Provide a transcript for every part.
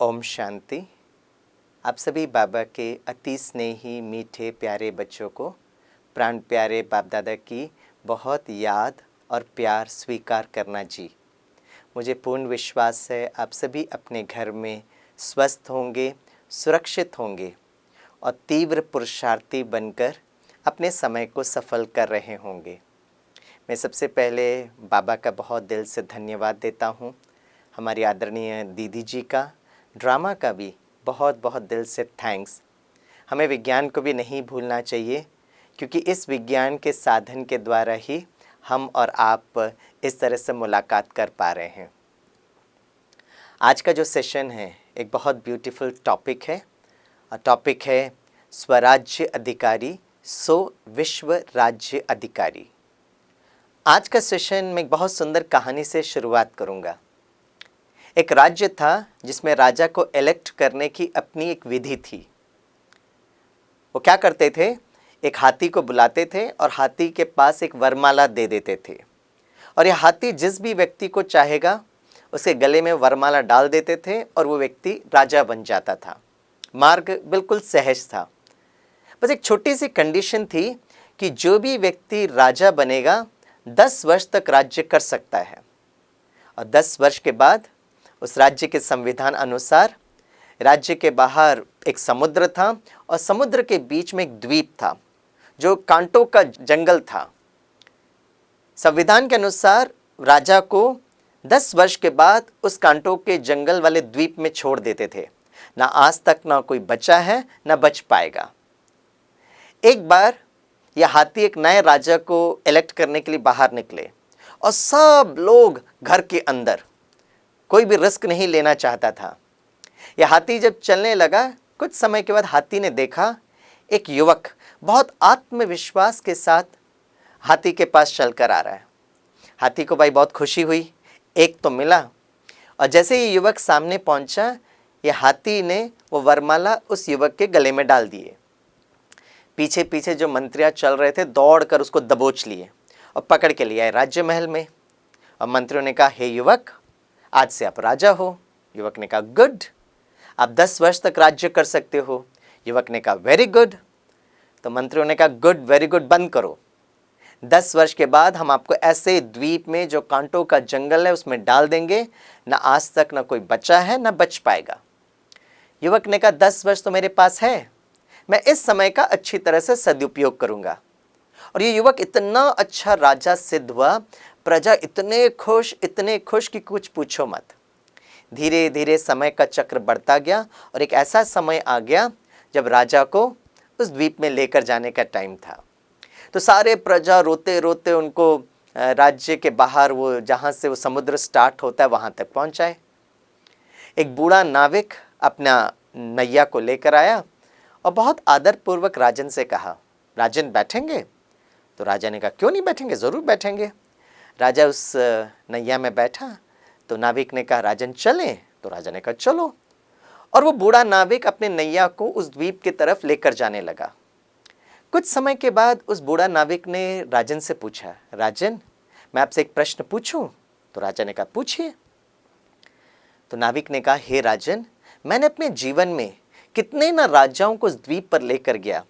ओम शांति। आप सभी बाबा के अति स्नेही मीठे प्यारे बच्चों को प्राण प्यारे बाप दादा की बहुत याद और प्यार स्वीकार करना जी। मुझे पूर्ण विश्वास है आप सभी अपने घर में स्वस्थ होंगे, सुरक्षित होंगे और तीव्र पुरुषार्थी बनकर अपने समय को सफल कर रहे होंगे। मैं सबसे पहले बाबा का बहुत दिल से धन्यवाद देता हूँ। हमारी आदरणीय दीदी जी का, ड्रामा का भी बहुत बहुत दिल से थैंक्स। हमें विज्ञान को भी नहीं भूलना चाहिए, क्योंकि इस विज्ञान के साधन के द्वारा ही हम और आप इस तरह से मुलाकात कर पा रहे हैं। आज का जो सेशन है एक बहुत ब्यूटीफुल टॉपिक है, और टॉपिक है स्वराज्य अधिकारी सो विश्व राज्य अधिकारी। आज का सेशन में एक बहुत सुंदर कहानी से शुरुआत करूंगा। एक राज्य था जिसमें राजा को इलेक्ट करने की अपनी एक विधि थी। वो क्या करते थे, एक हाथी को बुलाते थे और हाथी के पास एक वरमाला दे देते थे, और यह हाथी जिस भी व्यक्ति को चाहेगा उसके गले में वरमाला डाल देते थे और वो व्यक्ति राजा बन जाता था। मार्ग बिल्कुल सहज था। बस एक छोटी सी कंडीशन थी कि जो भी व्यक्ति राजा बनेगा 10 वर्ष तक राज्य कर सकता है, और 10 वर्ष के बाद उस राज्य के संविधान अनुसार राज्य के बाहर एक समुद्र था और समुद्र के बीच में एक द्वीप था जो कांटों का जंगल था। संविधान के अनुसार राजा को 10 वर्ष के बाद उस कांटों के जंगल वाले द्वीप में छोड़ देते थे। ना आज तक ना कोई बचा है ना बच पाएगा। एक बार यह हाथी एक नए राजा को इलेक्ट करने के लिए बाहर निकले, और सब लोग घर के अंदर, कोई भी रिस्क नहीं लेना चाहता था। यह हाथी जब चलने लगा, कुछ समय के बाद हाथी ने देखा एक युवक बहुत आत्मविश्वास के साथ हाथी के पास चलकर आ रहा है। हाथी को भाई बहुत खुशी हुई, एक तो मिला। और जैसे ही युवक सामने पहुंचा, यह हाथी ने वो वरमाला उस युवक के गले में डाल दिए। पीछे पीछे जो मंत्रियां चल रहे थे दौड़कर उसको दबोच लिए और पकड़ के ले आए राज्य महल में। और मंत्रियों ने कहा, हे युवक, आज से आप राजा हो। युवक ने कहा, गुड, आप 10 वर्ष तक राज्य कर सकते हो। युवक ने कहा, वेरी गुड। तो मंत्रियों ने कहा, गुड, वेरी गुड बंद करो। 10 वर्ष के बाद हम आपको ऐसे द्वीप में जो कांटों का जंगल है उसमें डाल देंगे, ना आज तक ना कोई बचा है ना बच पाएगा। युवक ने कहा, 10 वर्ष तो मेरे पास है, मैं इस समय का अच्छी तरह से सदुपयोग करूंगा। और ये युवक इतना अच्छा राजा सिद्ध हुआ, प्रजा इतने खुश कि कुछ पूछो मत। धीरे धीरे समय का चक्र बढ़ता गया और एक ऐसा समय आ गया जब राजा को उस द्वीप में लेकर जाने का टाइम था। तो सारे प्रजा रोते रोते उनको राज्य के बाहर, वो जहाँ से वो समुद्र स्टार्ट होता है वहाँ तक पहुँचाए। एक बूढ़ा नाविक अपना नैया को लेकर आया और बहुत आदरपूर्वक राजन से कहा, राजन बैठेंगे? तो राजा ने कहा, क्यों नहीं बैठेंगे, ज़रूर बैठेंगे। राजा उस नैया में बैठा। तो नाविक ने कहा, राजन चलें? तो राजा ने कहा, चलो। और वो बूढ़ा नाविक अपने नैया को उस द्वीप की तरफ लेकर जाने लगा। कुछ समय के बाद उस बूढ़ा नाविक ने राजन से पूछा, राजन, मैं आपसे एक प्रश्न पूछूं? तो राजा ने कहा, पूछिए। तो नाविक ने कहा, हे राजन, मैंने अपने जीवन में कितने ना राजाओं को उस द्वीप पर लेकर गया,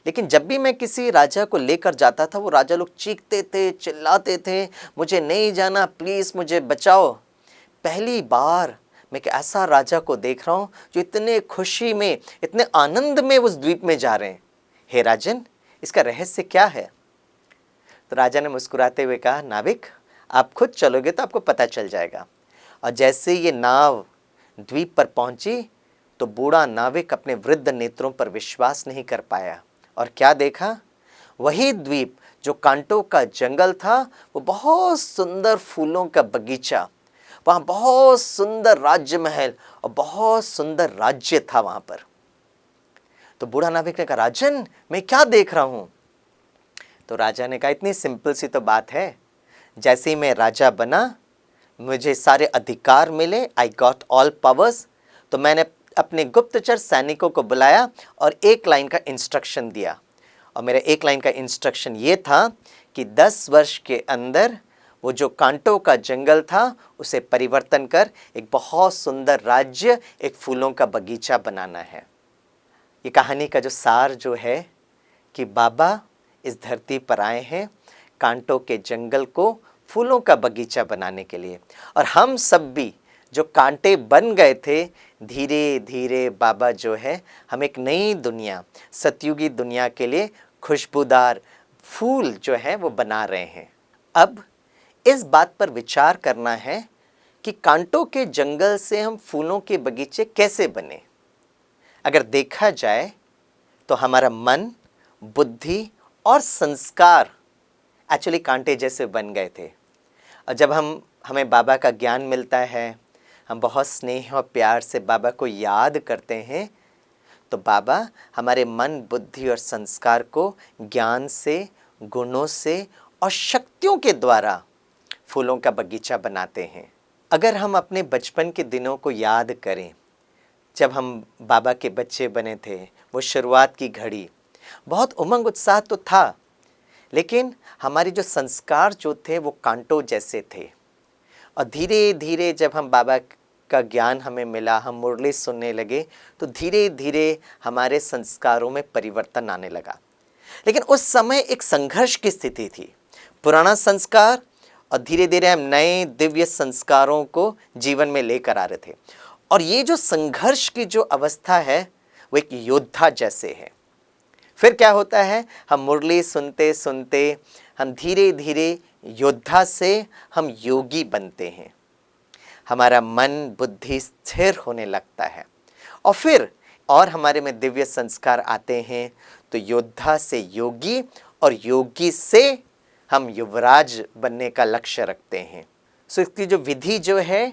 लेकिन जब भी मैं किसी राजा को लेकर जाता था वो राजा लोग चीखते थे, चिल्लाते थे, मुझे नहीं जाना, प्लीज़ मुझे बचाओ। पहली बार मैं एक ऐसा राजा को देख रहा हूँ जो इतने खुशी में, इतने आनंद में उस द्वीप में जा रहे हैं। हे राजन, इसका रहस्य क्या है? तो राजा ने मुस्कुराते हुए कहा, नाविक, आप खुद चलोगे तो आपको पता चल जाएगा। और जैसे ये नाव द्वीप पर पहुंची तो बूढ़ा नाविक अपने वृद्ध नेत्रों पर विश्वास नहीं कर पाया, और क्या देखा? वही द्वीप जो कांटों का जंगल था, वो बहुत सुंदर फूलों का बगीचा, वहाँ बहुत सुंदर राज्य महल और बहुत सुंदर राज्य था वहाँ पर। तो बूढ़ा नाविक ने कहा, राजन, मैं क्या देख रहा हूँ? तो राजा ने कहा, इतनी सिंपल सी तो बात है, जैसे ही मैं राजा बना, मुझे सारे अधिकार मिले, आई गॉट ऑल पावर्स, तो मैंने अपने गुप्तचर सैनिकों को बुलाया और एक लाइन का इंस्ट्रक्शन दिया। और मेरा एक लाइन का इंस्ट्रक्शन ये था कि 10 वर्ष के अंदर वो जो कांटों का जंगल था उसे परिवर्तन कर एक बहुत सुंदर राज्य, एक फूलों का बगीचा बनाना है। ये कहानी का जो सार जो है कि बाबा इस धरती पर आए हैं कांटों के जंगल को फूलों का बगीचा बनाने के लिए, और हम सब भी जो कांटे बन गए थे, धीरे धीरे बाबा जो है हम एक नई दुनिया, सतयुगी दुनिया के लिए खुशबूदार फूल जो है वो बना रहे हैं। अब इस बात पर विचार करना है कि कांटों के जंगल से हम फूलों के बगीचे कैसे बने। अगर देखा जाए तो हमारा मन, बुद्धि और संस्कार एक्चुअली कांटे जैसे बन गए थे। और जब हमें बाबा का ज्ञान मिलता है, हम बहुत स्नेह और प्यार से बाबा को याद करते हैं, तो बाबा हमारे मन, बुद्धि और संस्कार को ज्ञान से, गुणों से और शक्तियों के द्वारा फूलों का बगीचा बनाते हैं। अगर हम अपने बचपन के दिनों को याद करें, जब हम बाबा के बच्चे बने थे, वो शुरुआत की घड़ी, बहुत उमंग उत्साह तो था, लेकिन हमारे जो संस्कार जो थे वो कांटों जैसे थे। और धीरे धीरे जब हम बाबा का ज्ञान हमें मिला, हम मुरली सुनने लगे, तो धीरे धीरे हमारे संस्कारों में परिवर्तन आने लगा। लेकिन उस समय एक संघर्ष की स्थिति थी, पुराना संस्कार और धीरे धीरे हम नए दिव्य संस्कारों को जीवन में लेकर आ रहे थे। और ये जो संघर्ष की जो अवस्था है वो एक योद्धा जैसे है। फिर क्या होता है, हम मुरली सुनते सुनते हम धीरे धीरे योद्धा से हम योगी बनते हैं, हमारा मन, बुद्धि स्थिर होने लगता है, और फिर और हमारे में दिव्य संस्कार आते हैं, तो योद्धा से योगी और योगी से हम युवराज बनने का लक्ष्य रखते हैं। सो इसकी जो विधि जो है,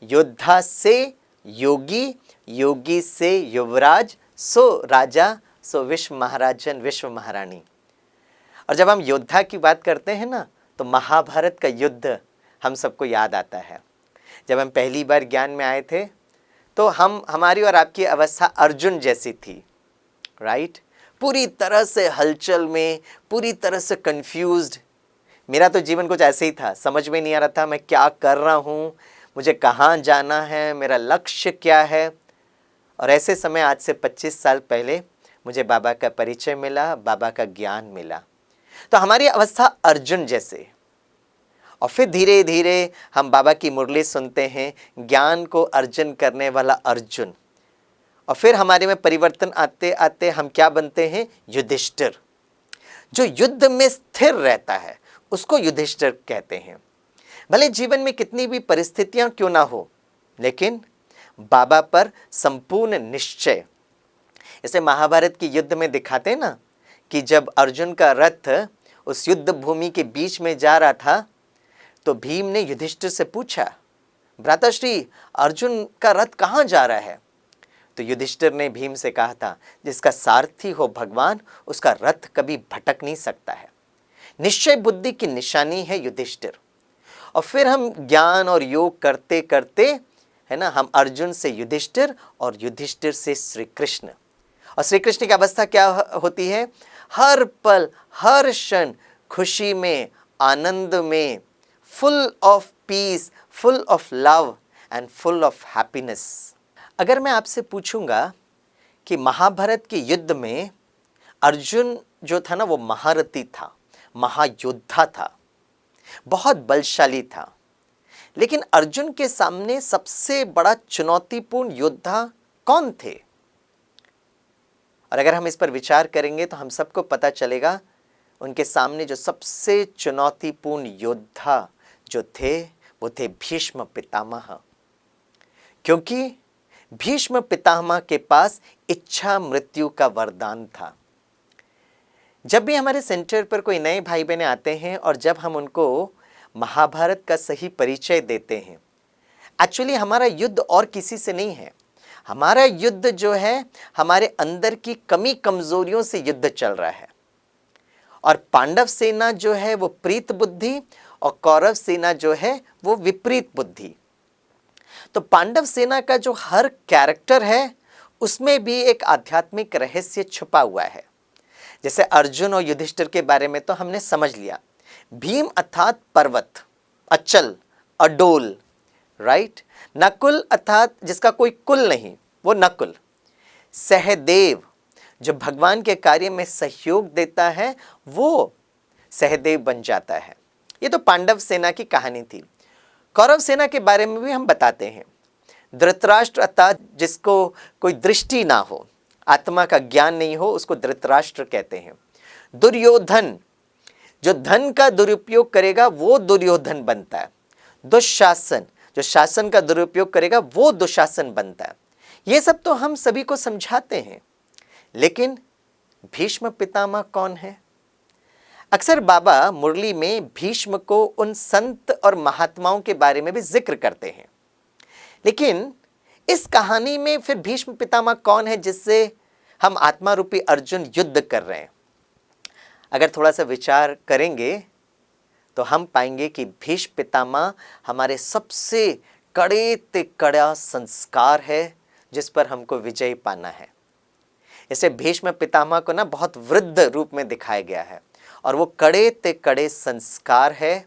योद्धा से योगी, योगी से युवराज, सो राजा, सो विश्व महाराजन, विश्व महारानी। और जब हम योद्धा की बात करते हैं ना, तो महाभारत का युद्ध हम सबको याद आता है। जब हम पहली बार ज्ञान में आए थे तो हमारी और आपकी अवस्था अर्जुन जैसी थी, राइट? पूरी तरह से हलचल में, पूरी तरह से कंफ्यूज्ड। मेरा तो जीवन कुछ ऐसे ही था, समझ में नहीं आ रहा था मैं क्या कर रहा हूँ, मुझे कहाँ जाना है, मेरा लक्ष्य क्या है। और ऐसे समय आज से 25 साल पहले मुझे बाबा का परिचय मिला, बाबा का ज्ञान मिला। तो हमारी अवस्था अर्जुन जैसे, और फिर धीरे धीरे हम बाबा की मुरली सुनते हैं, ज्ञान को अर्जन करने वाला अर्जुन, और फिर हमारे में परिवर्तन आते आते हम क्या बनते हैं, युधिष्ठिर। जो युद्ध में स्थिर रहता है उसको युधिष्ठिर कहते हैं। भले जीवन में कितनी भी परिस्थितियां क्यों ना हो, लेकिन बाबा पर संपूर्ण निश्चय। इसे महाभारत के युद्ध में दिखाते हैं ना, कि जब अर्जुन का रथ उस युद्ध भूमि के बीच में जा रहा था, तो भीम ने युधिष्ठिर से पूछा, भ्राताश्री अर्जुन का रथ कहाँ जा रहा है? तो युधिष्ठिर ने भीम से कहा था, जिसका सारथी हो भगवान, उसका रथ कभी भटक नहीं सकता है। निश्चय बुद्धि की निशानी है युधिष्ठिर। और फिर हम ज्ञान और योग करते करते, है ना, हम अर्जुन से युधिष्ठिर और युधिष्ठिर से श्री कृष्ण। और श्री कृष्ण की अवस्था क्या होती है, हर पल, हर क्षण खुशी में, आनंद में, full of peace, full of love and full of happiness. अगर मैं आपसे पूछूंगा कि महाभारत के युद्ध में अर्जुन जो था ना, वो महारथी था, महायोद्धा था, बहुत बलशाली था, लेकिन अर्जुन के सामने सबसे बड़ा चुनौतीपूर्ण योद्धा कौन थे? और अगर हम इस पर विचार करेंगे तो हम सबको पता चलेगा, उनके सामने जो सबसे चुनौतीपूर्ण योद्धा जो थे वो थे भीष्म पितामह। क्योंकि भीष्म पितामह के पास इच्छा मृत्यु का वरदान था। जब भी हमारे सेंटर पर कोई नए भाई बहन आते हैं और जब हम उनको महाभारत का सही परिचय देते हैं, एक्चुअली हमारा युद्ध और किसी से नहीं है। हमारा युद्ध जो है हमारे अंदर की कमी कमजोरियों से युद्ध चल रहा है। और पांडव सेना जो है वो प्रीत बुद्धि और कौरव सेना जो है वो विपरीत बुद्धि। तो पांडव सेना का जो हर कैरेक्टर है उसमें भी एक आध्यात्मिक रहस्य छुपा हुआ है। जैसे अर्जुन और युधिष्ठिर के बारे में तो हमने समझ लिया। भीम अर्थात पर्वत, अचल, अडोल, राइट। नकुल अर्थात जिसका कोई कुल नहीं, वो नकुल। सहदेव जो भगवान के कार्य में सहयोग देता है, वो सहदेव बन जाता है। ये तो पांडव सेना की कहानी थी। कौरव सेना के बारे में भी हम बताते हैं। धृतराष्ट्र अर्थात जिसको कोई दृष्टि ना हो, आत्मा का ज्ञान नहीं हो, उसको धृतराष्ट्र कहते हैं। दुर्योधन जो धन का दुरुपयोग करेगा वो दुर्योधन बनता है। दुशासन जो शासन का दुरुपयोग करेगा वो दुशासन बनता है। ये सब तो हम सभी को समझाते हैं, लेकिन भीष्म पितामह कौन है? अक्सर बाबा मुरली में भीष्म को उन संत और महात्माओं के बारे में भी जिक्र करते हैं, लेकिन इस कहानी में फिर भीष्म पितामह कौन है जिससे हम आत्मा रूपी अर्जुन युद्ध कर रहे हैं? अगर थोड़ा सा विचार करेंगे तो हम पाएंगे कि भीष्म पितामह हमारे सबसे कड़े ते कड़ा संस्कार है जिस पर हमको विजय पाना है। इसे भीष्म पितामह को ना बहुत वृद्ध रूप में दिखाया गया है, और वो कड़े ते कड़े संस्कार है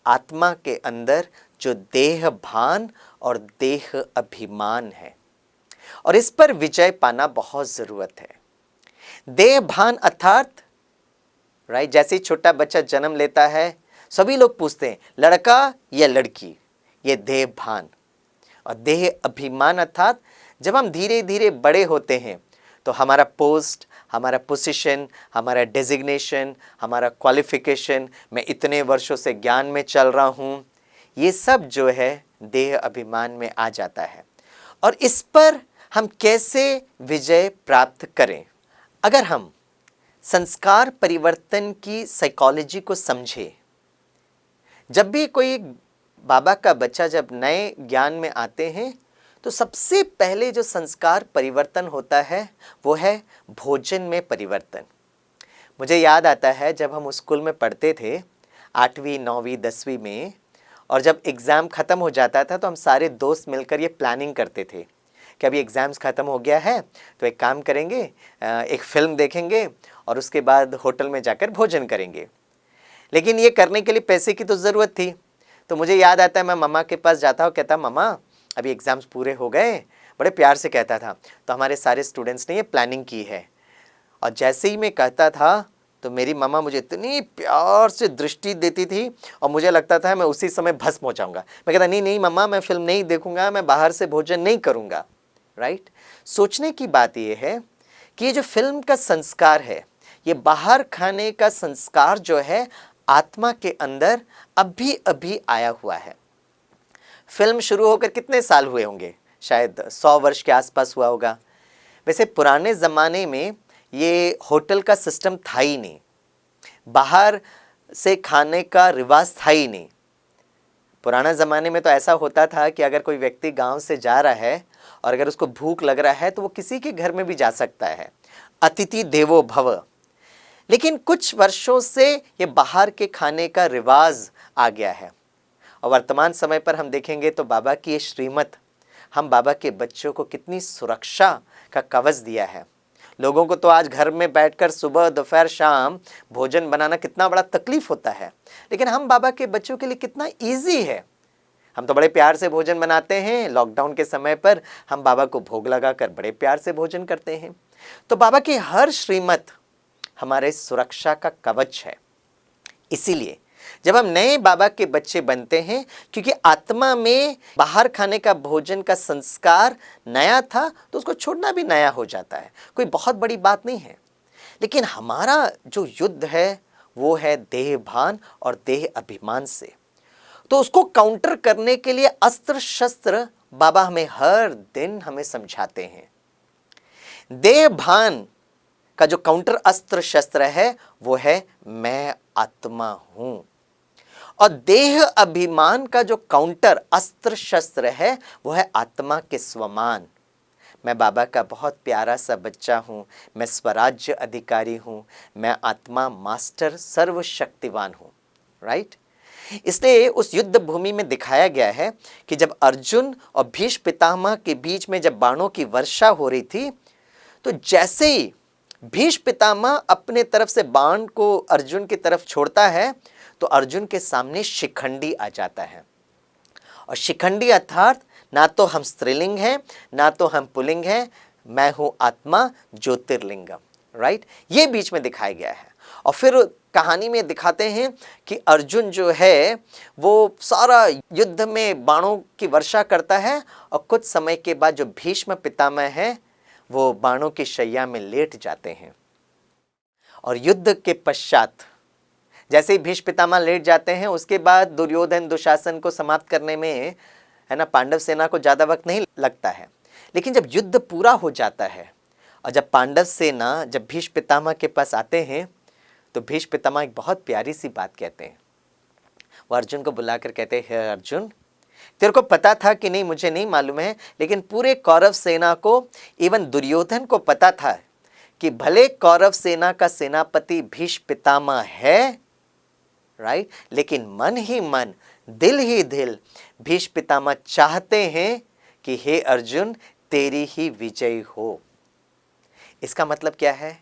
आत्मा के अंदर जो देह भान और देह अभिमान है, और इस पर विजय पाना बहुत जरूरत है। देह भान अर्थात राइट, जैसे ही छोटा बच्चा जन्म लेता है सभी लोग पूछते हैं लड़का या लड़की, ये देह भान। और देह अभिमान अर्थात जब हम धीरे धीरे बड़े होते हैं तो हमारा पोस्ट, हमारा पोजीशन, हमारा डेजिग्नेशन, हमारा क्वालिफिकेशन, मैं इतने वर्षों से ज्ञान में चल रहा हूँ, ये सब जो है देह अभिमान में आ जाता है। और इस पर हम कैसे विजय प्राप्त करें? अगर हम संस्कार परिवर्तन की साइकोलॉजी को समझें, जब भी कोई बाबा का बच्चा जब नए ज्ञान में आते हैं तो सबसे पहले जो संस्कार परिवर्तन होता है वो है भोजन में परिवर्तन। मुझे याद आता है जब हम स्कूल में पढ़ते थे 8वीं 9वीं 10वीं में, और जब एग्ज़ाम ख़त्म हो जाता था तो हम सारे दोस्त मिलकर ये प्लानिंग करते थे कि अभी एग्ज़ाम्स ख़त्म हो गया है तो एक काम करेंगे, एक फ़िल्म देखेंगे और उसके बाद होटल में जाकर भोजन करेंगे। लेकिन ये करने के लिए पैसे की तो ज़रूरत थी। तो मुझे याद आता है मैं मम्मा के पास जाता हूँ, कहता मम्मा अभी एग्ज़ाम्स पूरे हो गए, बड़े प्यार से कहता था। तो हमारे सारे स्टूडेंट्स ने ये प्लानिंग की है। और जैसे ही मैं कहता था तो मेरी मम्मा मुझे इतनी प्यार से दृष्टि देती थी और मुझे लगता था मैं उसी समय भस्म हो जाऊँगा। मैं कहता नहीं नहीं मम्मा, मैं फ़िल्म नहीं देखूँगा, मैं बाहर से भोजन नहीं करूँगा। राइट। सोचने की बात ये है कि ये जो फिल्म का संस्कार है, ये बाहर खाने का संस्कार जो है आत्मा के अंदर अभी अभी आया हुआ है। फिल्म शुरू होकर कितने साल हुए होंगे? शायद 100 वर्ष के आसपास हुआ होगा। वैसे पुराने ज़माने में ये होटल का सिस्टम था ही नहीं, बाहर से खाने का रिवाज था ही नहीं। पुराना ज़माने में तो ऐसा होता था कि अगर कोई व्यक्ति गांव से जा रहा है और अगर उसको भूख लग रहा है तो वो किसी के घर में भी जा सकता है, अतिथि देवो भव। लेकिन कुछ वर्षों से ये बाहर के खाने का रिवाज आ गया है, और वर्तमान समय पर हम देखेंगे तो बाबा की ये श्रीमत हम बाबा के बच्चों को कितनी सुरक्षा का कवच दिया है। लोगों को तो आज घर में बैठकर सुबह दोपहर शाम भोजन बनाना कितना बड़ा तकलीफ होता है, लेकिन हम बाबा के बच्चों के लिए कितना ईजी है। हम तो बड़े प्यार से भोजन बनाते हैं। लॉकडाउन के समय पर हम बाबा को भोग लगाकर बड़े प्यार से भोजन करते हैं। तो बाबा की हर श्रीमत हमारे सुरक्षा का कवच है। इसीलिए जब हम नए बाबा के बच्चे बनते हैं, क्योंकि आत्मा में बाहर खाने का भोजन का संस्कार नया था तो उसको छोड़ना भी नया हो जाता है, कोई बहुत बड़ी बात नहीं है। लेकिन हमारा जो युद्ध है वो है देह भान और देह अभिमान से। तो उसको काउंटर करने के लिए अस्त्र शस्त्र बाबा हमें हर दिन हमें समझाते हैं। देह भान का जो काउंटर अस्त्र शस्त्र है वो है मैं आत्मा हूं, और देह अभिमान का जो काउंटर अस्त्र शस्त्र है वो है आत्मा के स्वमान। मैं बाबा का बहुत प्यारा सा बच्चा हूँ, मैं स्वराज्य अधिकारी हूँ, मैं आत्मा मास्टर सर्वशक्तिवान हूँ। राइट। इसलिए उस युद्ध भूमि में दिखाया गया है कि जब अर्जुन और भीष्म पितामह के बीच में जब बाणों की वर्षा हो रही थी, तो जैसे ही भीष्म पितामह अपने तरफ से बाण को अर्जुन की तरफ छोड़ता है तो अर्जुन के सामने शिखंडी आ जाता है। और शिखंडी अर्थात ना तो हम स्त्रीलिंग हैं ना तो हम पुल्लिंग हैं, मैं हूं आत्मा ज्योतिर्लिंगम, राइट। ये बीच में दिखाया गया है। और फिर कहानी में दिखाते हैं कि अर्जुन जो है वो सारा युद्ध में बाणों की वर्षा करता है और कुछ समय के बाद जो भीष्म पितामह है वो बाणों की शैया में लेट जाते हैं। और युद्ध के पश्चात जैसे ही भीष्म पितामह लेट जाते हैं उसके बाद दुर्योधन दुशासन को समाप्त करने में, है ना, पांडव सेना को ज़्यादा वक्त नहीं लगता है। लेकिन जब युद्ध पूरा हो जाता है और जब पांडव सेना जब भीष्म पितामह के पास आते हैं तो भीष्म पितामह एक बहुत प्यारी सी बात कहते हैं। वो अर्जुन को बुलाकर कहते हैं, हे अर्जुन, तेरे को पता था कि नहीं मुझे नहीं मालूम है, लेकिन पूरे कौरव सेना को, इवन दुर्योधन को पता था कि भले कौरव सेना का सेनापति भीष्म पितामह है, राइट, लेकिन मन ही मन, दिल ही दिल भीष्म पितामह चाहते हैं कि हे अर्जुन तेरी ही विजय हो। इसका मतलब क्या है?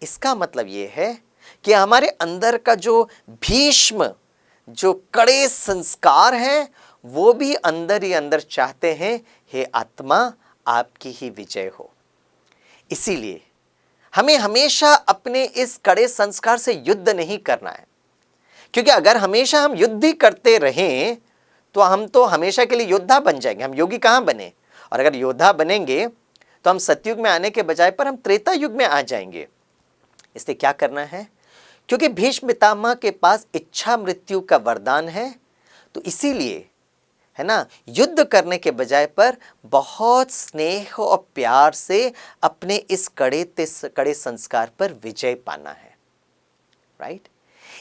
इसका मतलब यह है कि हमारे अंदर का जो भीष्म, जो कड़े संस्कार हैं, वो भी अंदर ही अंदर चाहते हैं हे आत्मा आपकी ही विजय हो। इसीलिए हमें हमेशा अपने इस कड़े संस्कार से युद्ध नहीं करना है, क्योंकि अगर हमेशा हम युद्ध ही करते रहें तो हम तो हमेशा के लिए योद्धा बन जाएंगे, हम योगी कहाँ बने। और अगर योद्धा बनेंगे तो हम सतयुग में आने के बजाय पर हम त्रेता युग में आ जाएंगे। इसलिए क्या करना है? क्योंकि भीष्म पितामह के पास इच्छा मृत्यु का वरदान है, तो इसीलिए, है ना, युद्ध करने के बजाय पर बहुत स्नेह और प्यार से अपने इस कड़े संस्कार पर विजय पाना है, राइट।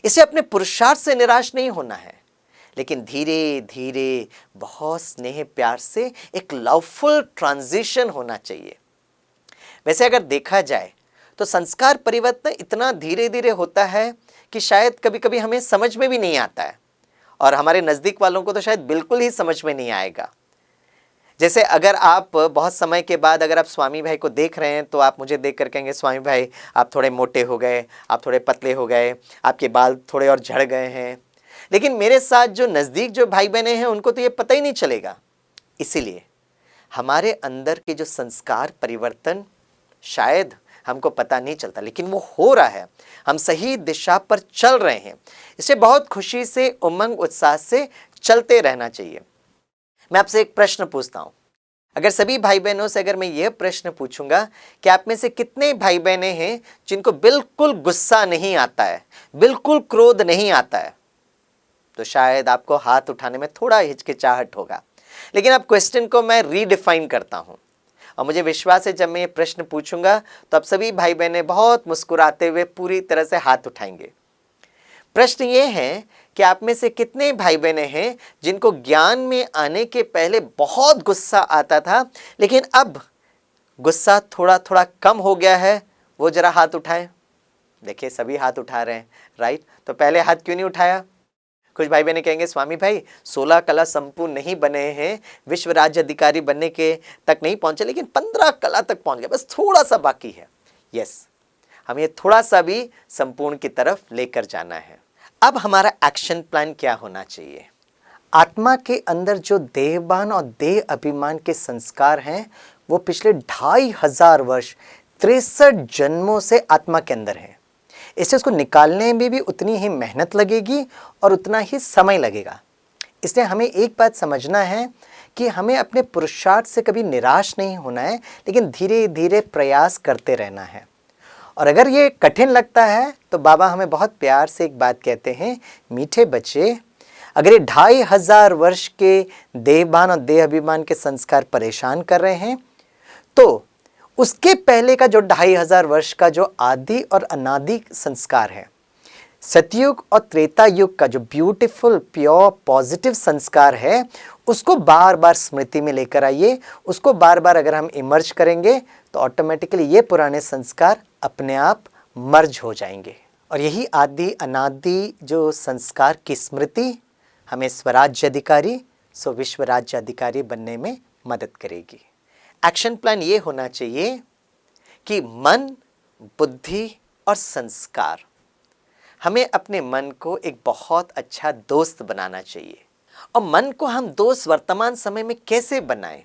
इसे अपने पुरुषार्थ से निराश नहीं होना है, लेकिन धीरे धीरे बहुत स्नेह प्यार से एक लवफुल ट्रांजिशन होना चाहिए। वैसे अगर देखा जाए तो संस्कार परिवर्तन इतना धीरे धीरे होता है कि शायद कभी कभी हमें समझ में भी नहीं आता है, और हमारे नज़दीक वालों को तो शायद बिल्कुल ही समझ में नहीं आएगा। जैसे अगर आप बहुत समय के बाद अगर आप स्वामी भाई को देख रहे हैं तो आप मुझे देख कर कहेंगे, स्वामी भाई आप थोड़े मोटे हो गए, आप थोड़े पतले हो गए, आपके बाल थोड़े और झड़ गए हैं। लेकिन मेरे साथ जो नज़दीक जो भाई बहनें हैं उनको तो ये पता ही नहीं चलेगा। इसीलिए हमारे अंदर के जो संस्कार परिवर्तन शायद हमको पता नहीं चलता, लेकिन वो हो रहा है, हम सही दिशा पर चल रहे हैं। इसे बहुत खुशी से, उमंग उत्साह से चलते रहना चाहिए। मैं आपसे एक प्रश्न पूछता हूँ, अगर सभी भाई बहनों से अगर मैं यह प्रश्न पूछूंगा कि आप में से कितने भाई बहनें हैं जिनको बिल्कुल गुस्सा नहीं आता है, बिल्कुल क्रोध नहीं आता है, तो शायद आपको हाथ उठाने में थोड़ा हिचकिचाहट होगा। लेकिन अब क्वेश्चन को मैं रीडिफाइन करता हूँ और मुझे विश्वास है जब मैं ये प्रश्न पूछूंगा तो आप सभी भाई बहनें बहुत मुस्कुराते हुए पूरी तरह से हाथ उठाएंगे। प्रश्न ये है कि आप में से कितने भाई बहनें हैं जिनको ज्ञान में आने के पहले बहुत गुस्सा आता था, लेकिन अब गुस्सा थोड़ा थोड़ा कम हो गया है? वो जरा हाथ उठाएं। देखिए सभी हाथ उठा रहे हैं, राइट। तो पहले हाथ क्यों नहीं उठाया? कुछ भाई बहनें कहेंगे, स्वामी भाई 16 कला संपूर्ण नहीं बने हैं, विश्व राज्य अधिकारी बनने के तक नहीं पहुंचे, लेकिन 15 कला तक पहुंच गए, बस थोड़ा सा बाकी है। यस, हमें थोड़ा सा भी संपूर्ण की तरफ लेकर जाना है। अब हमारा एक्शन प्लान क्या होना चाहिए? आत्मा के अंदर जो देहभान और देह अभिमान के संस्कार हैं वो पिछले 2500 वर्ष 63 जन्मों से आत्मा के अंदर हैं। इससे उसको निकालने में भी उतनी ही मेहनत लगेगी और उतना ही समय लगेगा। इसलिए हमें एक बात समझना है कि हमें अपने पुरुषार्थ से कभी निराश नहीं होना है, लेकिन धीरे धीरे प्रयास करते रहना है। और अगर ये कठिन लगता है तो बाबा हमें बहुत प्यार से एक बात कहते हैं, मीठे बच्चे, अगर ये 2500 वर्ष के देहभान और देह अभिमान के संस्कार परेशान कर रहे हैं तो उसके पहले का जो 2500 वर्ष का जो आदि और अनादि संस्कार है, सतयुग और त्रेता युग का जो ब्यूटीफुल प्योर पॉजिटिव संस्कार है, उसको बार बार स्मृति में लेकर आइए। उसको बार बार अगर हम इमर्ज करेंगे तो ऑटोमेटिकली ये पुराने संस्कार अपने आप मर्ज हो जाएंगे। और यही आदि अनादि जो संस्कार की स्मृति हमें स्वराज्य अधिकारी विश्व राज्य अधिकारी बनने में मदद करेगी। एक्शन प्लान ये होना चाहिए कि मन, बुद्धि और संस्कार हमें अपने मन को एक बहुत अच्छा दोस्त बनाना चाहिए। और मन को हम दोस्त वर्तमान समय में कैसे बनाएं?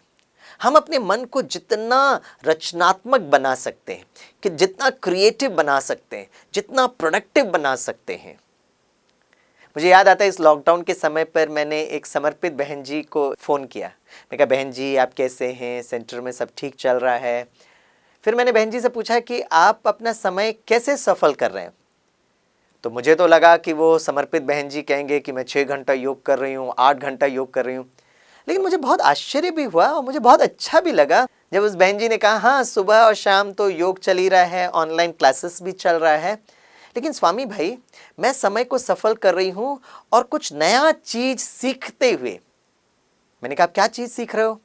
हम अपने मन को जितना रचनात्मक बना सकते हैं, कि जितना क्रिएटिव बना सकते हैं, जितना प्रोडक्टिव बना सकते हैं। मुझे याद आता है इस लॉकडाउन के समय पर मैंने एक समर्पित बहन जी को फ़ोन किया। मैं कहा, बहन जी आप कैसे हैं? सेंटर में सब ठीक चल रहा है? फिर मैंने बहन जी से पूछा कि आप अपना समय कैसे सफल कर रहे हैं? तो मुझे तो लगा कि वो समर्पित बहन जी कहेंगे कि मैं 6 घंटा योग कर रही हूँ, 8 घंटा योग कर रही हूँ। लेकिन मुझे बहुत आश्चर्य भी हुआ और मुझे बहुत अच्छा भी लगा जब उस बहन जी ने कहा, हाँ सुबह और शाम तो योग चल ही रहा है, ऑनलाइन क्लासेस भी चल रहा है, लेकिन स्वामी भाई मैं समय को सफल कर रही हूँ और कुछ नया चीज़ सीखते हुए। मैंने कहा, आप क्या चीज़ सीख रहे हो?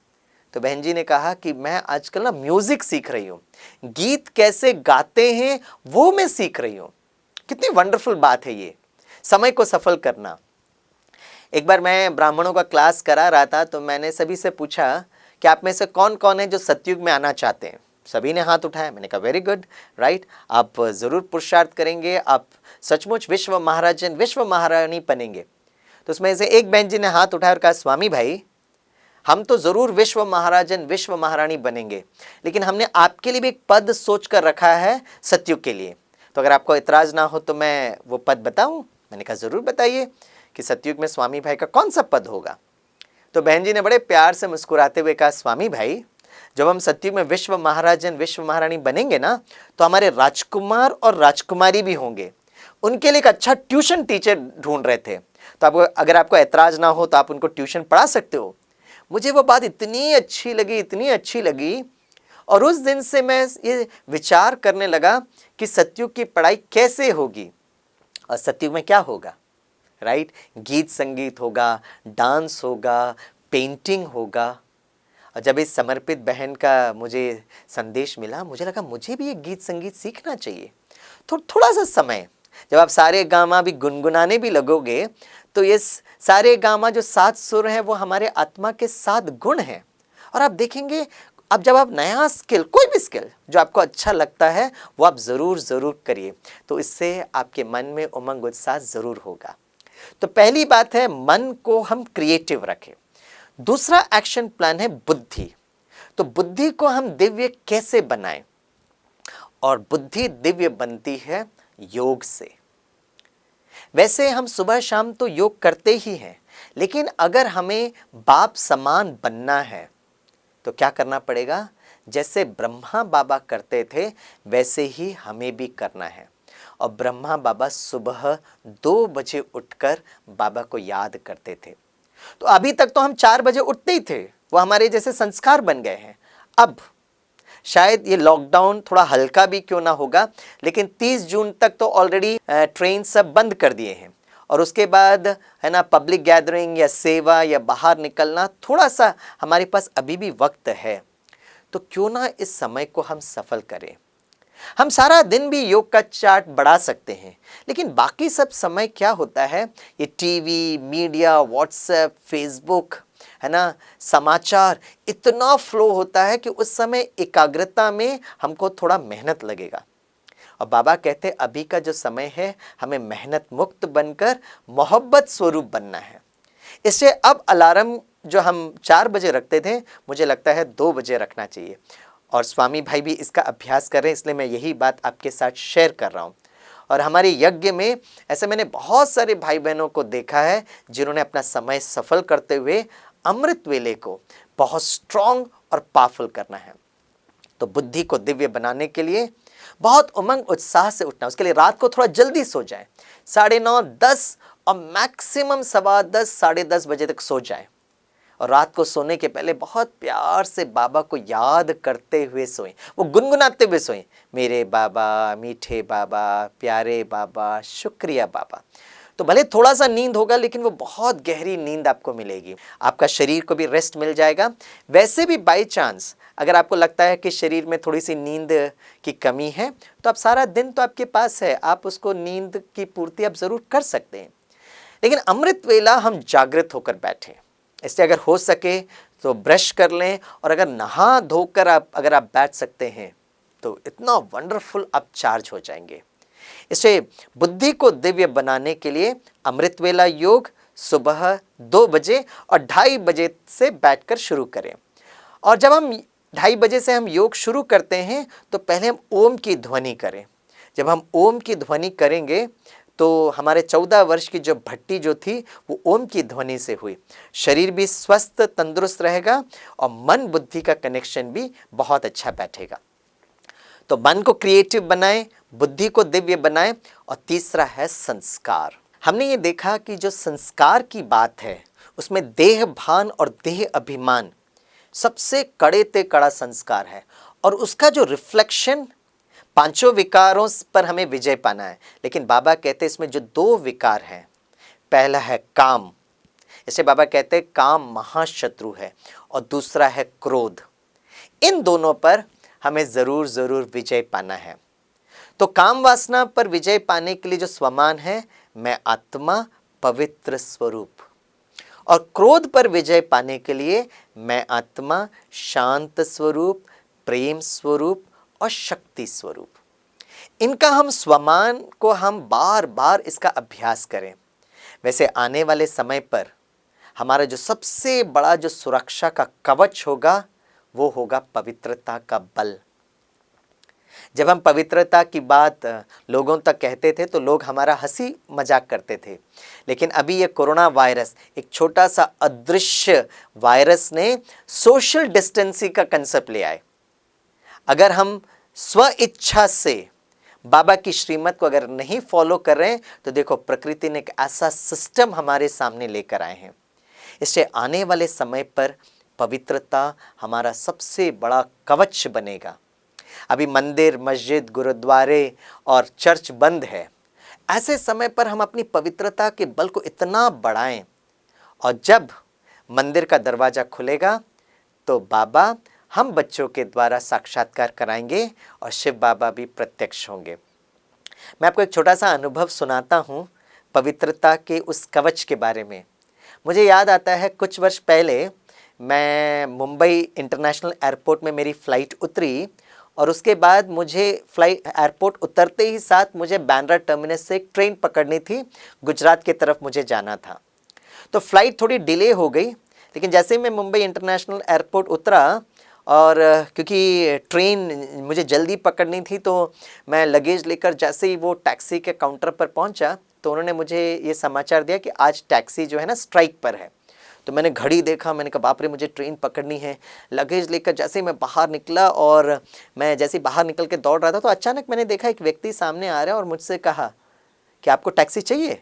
तो बहन जी ने कहा कि मैं आजकल ना म्यूज़िक सीख रही हूँ, गीत कैसे गाते हैं वो मैं सीख रही हूँ। कितनी वंडरफुल बात है ये, समय को सफल करना। एक बार मैं ब्राह्मणों का क्लास करा रहा था तो मैंने सभी से पूछा कि आप में से कौन कौन है जो सतयुग में आना चाहते हैं? सभी ने हाथ उठाया। मैंने कहा, वेरी गुड, राइट, आप ज़रूर पुरुषार्थ करेंगे, आप सचमुच विश्व महाराजन विश्व महारानी बनेंगे। तो उसमें से एक बहन जी ने हाथ उठाया और कहा, स्वामी भाई हम तो ज़रूर विश्व महाराजन विश्व महारानी बनेंगे, लेकिन हमने आपके लिए भी एक पद सोच कर रखा है सतयुग के लिए, तो अगर आपको इतराज़ ना हो तो मैं वो पद बताऊं? मैंने कहा, ज़रूर बताइए कि सतयुग में स्वामी भाई का कौन सा पद होगा? तो बहन जी ने बड़े प्यार से मुस्कुराते हुए कहा, स्वामी भाई जब हम सतयुग में विश्व महाराजन विश्व महारानी बनेंगे ना, तो हमारे राजकुमार और राजकुमारी भी होंगे। उनके लिए एक अच्छा ट्यूशन टीचर ढूंढ रहे थे, तो आपको अगर आपको ऐतराज़ ना हो तो आप उनको ट्यूशन पढ़ा सकते हो। मुझे वो बात इतनी अच्छी लगी, इतनी अच्छी लगी, और उस दिन से मैं ये विचार करने लगा कि सतयुग की पढ़ाई कैसे होगी और सतयुग में क्या होगा, राइट? गीत संगीत होगा, डांस होगा, पेंटिंग होगा। और जब इस समर्पित बहन का मुझे संदेश मिला, मुझे लगा मुझे भी ये गीत संगीत सीखना चाहिए। तो थोड़ा सा समय, जब आप सारे गामा भी गुनगुनाने भी लगोगे तो ये सारे गामा जो 7 सुर हैं वो हमारे आत्मा के 7 गुण हैं। और आप देखेंगे अब जब आप नया स्किल, कोई भी स्किल जो आपको अच्छा लगता है वो आप ज़रूर करिए, तो इससे आपके मन में उमंग उत्साह ज़रूर होगा। तो पहली बात है मन को हम क्रिएटिव रखें। दूसरा एक्शन प्लान है बुद्धि। तो बुद्धि को हम दिव्य कैसे बनाएं? और बुद्धि दिव्य बनती है योग से। वैसे हम सुबह शाम तो योग करते ही हैं, लेकिन अगर हमें बाप समान बनना है तो क्या करना पड़ेगा? जैसे ब्रह्मा बाबा करते थे वैसे ही हमें भी करना है। और ब्रह्मा बाबा सुबह 2 बजे उठकर बाबा को याद करते थे। तो अभी तक तो हम 4 बजे उठते ही थे, वो हमारे जैसे संस्कार बन गए हैं। अब शायद ये लॉकडाउन थोड़ा हल्का भी क्यों ना होगा, लेकिन 30 जून तक तो ऑलरेडी ट्रेन सब बंद कर दिए हैं, और उसके बाद है ना पब्लिक गैदरिंग या सेवा या बाहर निकलना, थोड़ा सा हमारे पास अभी भी वक्त है। तो क्यों ना इस समय को हम सफल करें। हम सारा दिन भी योग का चार्ट बढ़ा सकते हैं, लेकिन बाकी सब समय क्या होता है, ये टीवी, मीडिया, व्हाट्सएप, फेसबुक, है ना, समाचार, इतना फ्लो होता है कि उस समय एकाग्रता में हमको थोड़ा मेहनत लगेगा। और बाबा कहते हैं अभी का जो समय है हमें मेहनत मुक्त बनकर मोहब्बत स्वरूप बनना है। इससे अब अलार्म जो हम 4 बजे रखते थे, मुझे लगता है 2 बजे रखना चाहिए। और स्वामी भाई भी इसका अभ्यास कर रहे हैं, इसलिए मैं यही बात आपके साथ शेयर कर रहा हूँ। और हमारे यज्ञ में ऐसे मैंने बहुत सारे भाई बहनों को देखा है जिन्होंने अपना समय सफल करते हुए अमृत वेले को बहुत स्ट्रॉन्ग और पावरफुल करना है। तो बुद्धि को दिव्य बनाने के लिए बहुत उमंग उत्साह से उठना, उसके लिए रात को थोड़ा जल्दी सो जाए, 9:30, 10 और मैक्सिमम 10:15, 10:30 बजे तक सो जाए। और रात को सोने के पहले बहुत प्यार से बाबा को याद करते हुए सोएं, वो गुनगुनाते हुए सोएं, मेरे बाबा, मीठे बाबा, प्यारे बाबा, शुक्रिया बाबा। तो भले थोड़ा सा नींद होगा, लेकिन वो बहुत गहरी नींद आपको मिलेगी, आपका शरीर को भी रेस्ट मिल जाएगा। वैसे भी बाई चांस अगर आपको लगता है कि शरीर में थोड़ी सी नींद की कमी है, तो आप सारा दिन तो आपके पास है, आप उसको नींद की पूर्ति आप ज़रूर कर सकते हैं। लेकिन अमृत वेला हम जागृत होकर बैठें, इसलिए अगर हो सके तो ब्रश कर लें, और अगर नहा धोकर अगर आप बैठ सकते हैं तो इतना वंडरफुल आप चार्ज हो जाएंगे। इसे बुद्धि को दिव्य बनाने के लिए अमृत वेला योग सुबह 2 बजे और 2:30 बजे से बैठकर शुरू करें। और जब हम 2:30 बजे से हम योग शुरू करते हैं तो पहले हम ओम की ध्वनि करें। जब हम ओम की ध्वनि करेंगे तो हमारे 14 वर्ष की जो भट्टी जो थी वो ओम की ध्वनि से हुई। शरीर भी स्वस्थ तंदुरुस्त रहेगा और मन बुद्धि का कनेक्शन भी बहुत अच्छा बैठेगा। तो मन को क्रिएटिव बनाएं, बुद्धि को दिव्य बनाएं। और तीसरा है संस्कार। हमने ये देखा कि जो संस्कार की बात है उसमें देह भान और देह अभिमान सबसे कड़े ते कड़ा संस्कार है, और उसका जो रिफ्लेक्शन पांचों विकारों पर हमें विजय पाना है। लेकिन बाबा कहते हैं इसमें जो 2 विकार हैं, पहला है काम, इसे बाबा कहते हैं काम महाशत्रु है, और दूसरा है क्रोध। इन दोनों पर हमें जरूर विजय पाना है। तो काम वासना पर विजय पाने के लिए जो स्वमान है, मैं आत्मा पवित्र स्वरूप, और क्रोध पर विजय पाने के लिए मैं आत्मा शांत स्वरूप, प्रेम स्वरूप और शक्ति स्वरूप। इनका हम स्वमान को हम बार बार इसका अभ्यास करें। वैसे आने वाले समय पर हमारा जो सबसे बड़ा जो सुरक्षा का कवच होगा वो होगा पवित्रता का बल। जब हम पवित्रता की बात लोगों तक कहते थे तो लोग हमारा हंसी मजाक करते थे, लेकिन अभी ये कोरोना वायरस, एक छोटा सा अदृश्य वायरस ने सोशल डिस्टेंसिंग का कंसेप्ट ले आए। अगर हम स्व इच्छा से बाबा की श्रीमत को अगर नहीं फॉलो कर रहे हैं तो देखो प्रकृति ने एक ऐसा सिस्टम हमारे सामने लेकर आए हैं। इससे आने वाले समय पर पवित्रता हमारा सबसे बड़ा कवच बनेगा। अभी मंदिर, मस्जिद, गुरुद्वारे और चर्च बंद है। ऐसे समय पर हम अपनी पवित्रता के बल को इतना बढ़ाएं, और जब मंदिर का दरवाजा खुलेगा तो बाबा हम बच्चों के द्वारा साक्षात्कार कराएंगे और शिव बाबा भी प्रत्यक्ष होंगे। मैं आपको एक छोटा सा अनुभव सुनाता हूँ पवित्रता के उस कवच के बारे में। मुझे याद आता है कुछ वर्ष पहले मैं मुंबई इंटरनेशनल एयरपोर्ट में मेरी फ़्लाइट उतरी, और उसके बाद मुझे एयरपोर्ट उतरते ही साथ मुझे बांद्रा टर्मिनस से एक ट्रेन पकड़नी थी, गुजरात की तरफ मुझे जाना था। तो फ़्लाइट थोड़ी डिले हो गई, लेकिन जैसे ही मैं मुंबई इंटरनेशनल एयरपोर्ट उतरा, और क्योंकि ट्रेन मुझे जल्दी पकड़नी थी तो मैं लगेज लेकर जैसे ही वो टैक्सी के काउंटर पर पहुंचा तो उन्होंने मुझे ये समाचार दिया कि आज टैक्सी जो है ना स्ट्राइक पर है। तो मैंने घड़ी देखा, मैंने कहा बाप रे मुझे ट्रेन पकड़नी है। लगेज लेकर जैसे ही मैं बाहर निकला, और मैं जैसे ही बाहर निकल के दौड़ रहा था तो अचानक मैंने देखा एक व्यक्ति सामने आ रहा है और मुझसे कहा कि आपको टैक्सी चाहिए?